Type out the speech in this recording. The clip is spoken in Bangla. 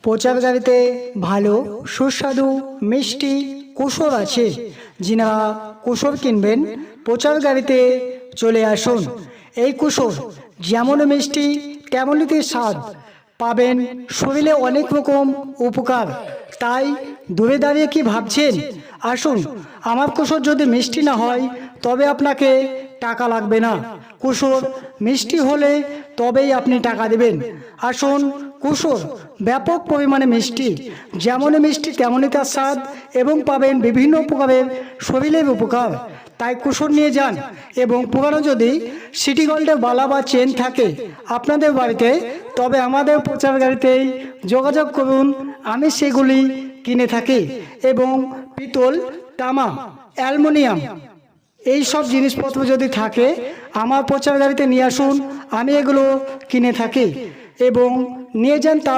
প্রচার গাড়িতে ভালো সুস্বাদু মিষ্টি কুসর আছে। যিনারা কুসর কিনবেন প্রচার গাড়িতে চলে আসুন। এই কুসর যেমন মিষ্টি তেমনই স্বাদ পাবেন, শরীরে অনেক রকম উপকার। তাই দূরে দাঁড়িয়ে কি ভাবছেন? আসুন, আমার কুসর যদি মিষ্টি না হয় তবে আপনাকে টাকা লাগবে না, কুসর মিষ্টি হলে তবেই আপনি টাকা দেবেন। আসুন, কুসর ব্যাপক পরিমাণে মিষ্টি, যেমনই মিষ্টি তেমনই তার স্বাদ, এবং পাবেন বিভিন্ন প্রকারের শরীরের উপকার। তাই কুসর নিয়ে যান। এবং পুরানো যদি সিটি গোল্ডের বালা বা চেন থাকে আপনাদের বাড়িতে, তবে আমাদের প্রচার গাড়িতেই যোগাযোগ করুন, আমি সেগুলি কিনে থাকি। এবং পিতল, তামা, অ্যালুমিনিয়াম এই সব জিনিসপত্র যদি থাকে আমার প্রচার গাড়িতে নিয়ে আসুন, আমি এগুলো কিনে থাকি এবং নিয়ে যান। তা